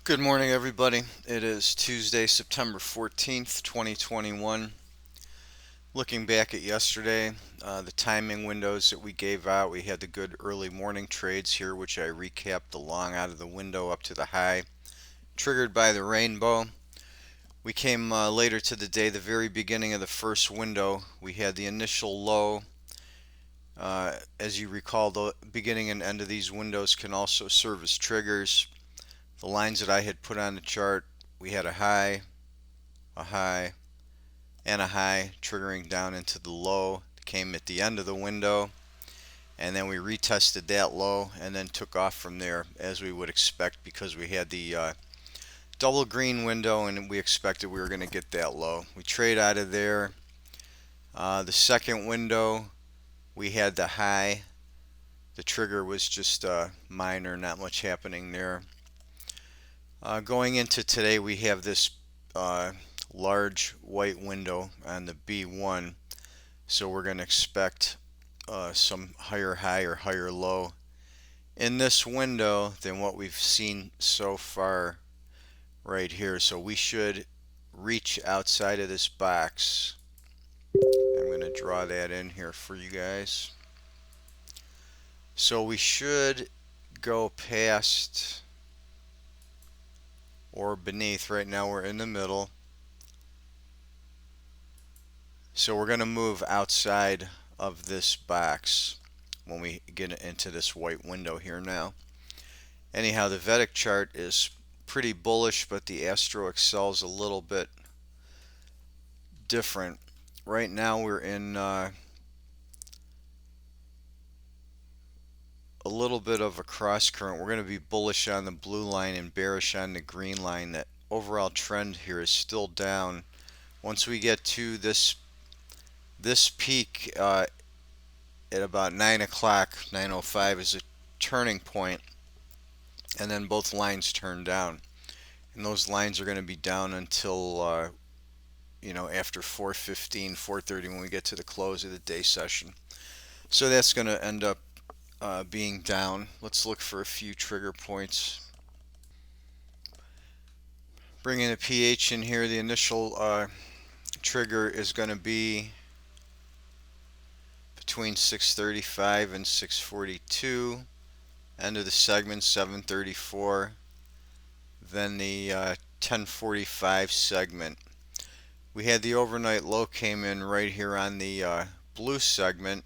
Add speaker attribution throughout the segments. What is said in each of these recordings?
Speaker 1: Good morning, everybody. It is Tuesday, September 14th, 2021. Looking back at yesterday, the timing windows that we gave out, we had the good early morning trades here, which I recapped the long out of the window up to the high, triggered by the rainbow. We came later to the day, the very beginning of the first window, we had the initial low. As you recall, the beginning and end of these windows can also serve as triggers. The lines that I had put on the chart, we had a high, and a high triggering down into the low. Came at the end of the window, and then we retested that low and then took off from there, as we would expect, because we had the double green window and we expected we were going to get that low. We trade out of there. The second window, we had the high. The trigger was just minor, not much happening there. Going into today, we have this large white window on the B1, so we're going to expect some higher high or higher low in this window than what we've seen so far right here. So we should reach outside of this box. I'm going to draw that in here for you guys. So we should go past or beneath. Right now we're in the middle. So we're going to move outside of this box when we get into this white window here now. Anyhow, the Vedic chart is pretty bullish, but the Astro Excel's a little bit different. Right now we're in a little bit of a cross current. We're going to be bullish on the blue line and bearish on the green line. That overall trend here is still down. Once we get to this peak at about 9 o'clock, 9:05 is a turning point, and then both lines turn down. And those lines are going to be down until after 4:15, 4:30 when we get to the close of the day session. So that's going to end up being down. Let's look for a few trigger points. Bringing the pH in here, the initial trigger is going to be between 635 and 642. End of the segment 734. Then the 1045 segment. We had the overnight low came in right here on the blue segment.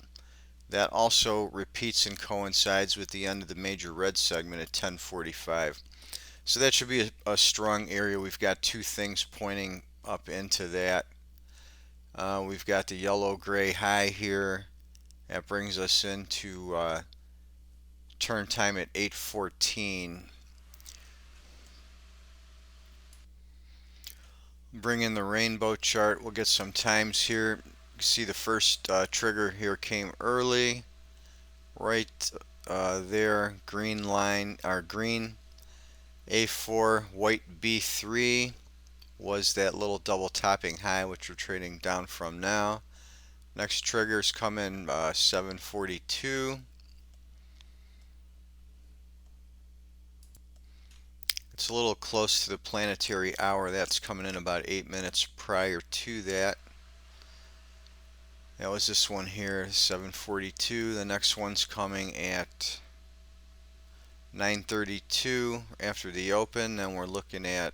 Speaker 1: That also repeats and coincides with the end of the major red segment at 1045. So that should be a strong area. We've got two things pointing up into that. We've got the yellow gray high here. That brings us into turn time at 8:14. Bring in the rainbow chart. We'll get some times here. You see the first trigger here came early. Right there, green line, our green A4, white B3 was that little double topping high, which we're trading down from now. Next triggers come in 742. It's a little close to the planetary hour. That's coming in about 8 minutes prior to that. That was this one here, 742. The next one's coming at 9:32 after the open. Then we're looking at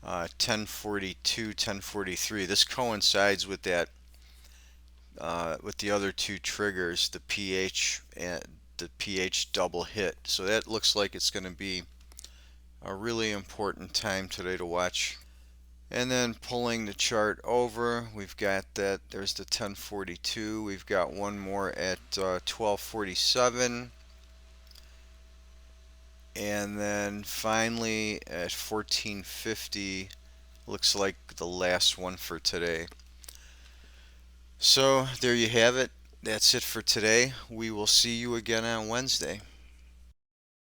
Speaker 1: 10:42, 10:43. This coincides with that, with the other two triggers, the pH and the pH double hit. So that looks like it's going to be a really important time today to watch. And then pulling the chart over, we've got that, there's the 1042, we've got one more at 1247, and then finally at 1450, looks like the last one for today. So there you have it. That's it for today. We will see you again on Wednesday.